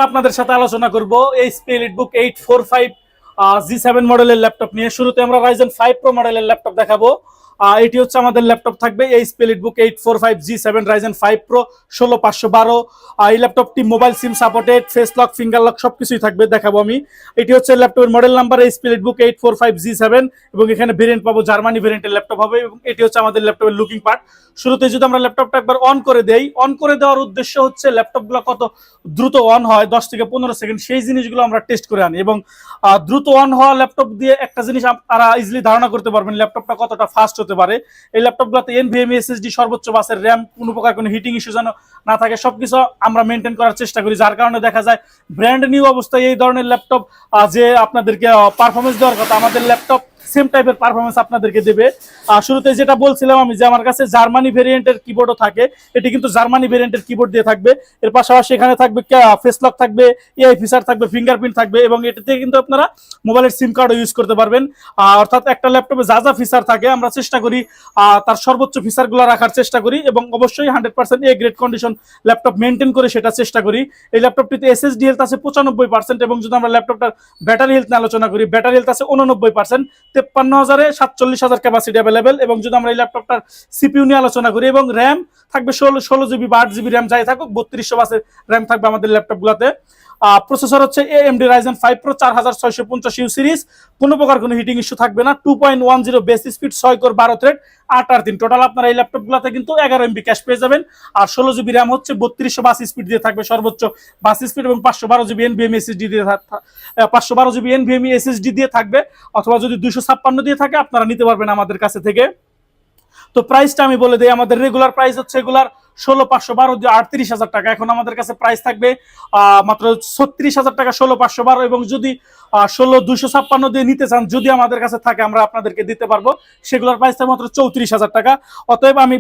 আপনাদের সাথে আলোচনা করব এইচপি এলিটবুক 845 G7 মডেলের ল্যাপটপ নিয়ে। শুরুতে আমরা Ryzen 5 Pro মডেলের ল্যাপটপ দেখাবো। এটি হচ্ছে আমাদের ল্যাপটপ থাকবে HP EliteBook 845 G7 Ryzen 5 Pro 16512। এই ল্যাপটপটি mobile SIM supported, face lock, finger lock সবকিছুই থাকবে, দেখাবো আমি। এটি হচ্ছে ল্যাপটপের model number HP EliteBook 845 G7 এবং এখানে ভেরিয়েন্ট পাবো জার্মানি ভেরিয়েন্টের ল্যাপটপ হবে এবং এটি হচ্ছে আমাদের ল্যাপটপের লুকিং পার্ট। শুরুতে যদি আমরা ল্যাপটপটা একবার অন করে দেই, অন করে দেওয়ার উদ্দেশ্য হচ্ছে ল্যাপটপগুলো কত দ্রুত অন হয় 10 থেকে 15 সেকেন্ড, সেই জিনিসগুলো আমরা টেস্ট করে আনি। এবং দ্রুত অন হওয়া ল্যাপটপ দিয়ে একটা জিনিস আপনারা ইজিলি ধারণা করতে পারবেন ল্যাপটপটা কতটা ফাস্ট হতে পারে। এই ল্যাপটপগুলোতে NVMe SSD, সর্বোচ্চ বাসের র্যাম, কোনো প্রকার কোনো হিটিং ইস্যু যেন না থাকে, সবকিছু আমরা মেনটেন করার চেষ্টা করি। যার কারণে দেখা যায় ব্র্যান্ড নিউ অবস্থায় এই ধরনের ল্যাপটপ যে আপনাদেরকে পারফরমেন্স দেওয়ার কথা, আমাদের ল্যাপটপ সেম টাইপের পারফরমেন্স আপনাদেরকে দেবে। শুরুতে যেটা বলছিলাম আমি যে আমার কাছে জার্মানি ভেরিয়েন্টের কিবোর্ডও থাকে, এটি কিন্তু জার্মানি ভেরিয়েন্টের কিবোর্ড দিয়ে থাকবে। এর পাশাপাশি এখানে থাকবে ফেস লক থাকবে, এআই ফিচার থাকবে, ফিঙ্গারপ্রিন্ট থাকবে এবং এটাতে কিন্তু আপনারা মোবাইলের সিম কার্ডও ইউজ করতে পারবেন। অর্থাৎ একটা ল্যাপটপে যা যা ফিচার থাকে আমরা চেষ্টা করি তার সর্বোচ্চ ফিচারগুলো রাখার চেষ্টা করি এবং অবশ্যই 100% A grade condition laptop maintain করে সেটা চেষ্টা করি। এই ল্যাপটপটিতে SSD হেলথ আছে 95% এবং যদি আমরা ল্যাপটপটার ব্যাটারি হেলথ নিয়ে আলোচনা করি, ব্যাটারি হেলথ আছে 89%, 53,000 47,000 ক্যাপাসিটি অ্যাভেলেবেল। এবং যদি আমরা এই ল্যাপটপটার সিপিইউ নিয়ে আলোচনা করি এবং র্যাম থাকবে 16 জিবি বা 8 জিবি র্যাম, যাই থাকুক 3200 বাসের র্যাম থাকবে আমাদের ল্যাপটপগুলোতে। প্রসেসর হচ্ছে AMD Ryzen 5 Pro 4650U series, কোনো প্রকার কোনো হিটিং ইস্যু থাকবে না। 2.10 base speed, 6 core 12 thread, 8 total. আপনারা এই ল্যাপটপগুলোতে কিন্তু 11 MB ক্যাশ পেয়ে যাবেন। আর 16 জিবি র্যাম হচ্ছে 3200 বাস স্পিড দিয়ে থাকবে, সর্বোচ্চ বাস স্পিড, এবং 512 জিবি NVMe SSD দিয়ে 512 জিবি NVMe SSD দিয়ে থাকবে। অথবা যদি 256 দিয়ে থাকে আপনারা নিতে পারবেন আমাদের কাছে থেকে। তো প্রাইসটা আমি বলে দিই, আমাদের রেগুলার প্রাইস হচ্ছে এগুলার 16,512 দিয়ে 38,000 টাকা। এখন আমাদের কাছে প্রাইস থাকবে মাত্র 36,000 টাকা, 16,512। এবং যদি 16,256 দিয়ে নিতে চান, যদি আমাদের কাছে থাকে, আমরা আপনাদেরকে দিতে পারবো। সেগুলোর প্রাইস থাকবে মাত্র 34,000 টাকা। অতএব আমি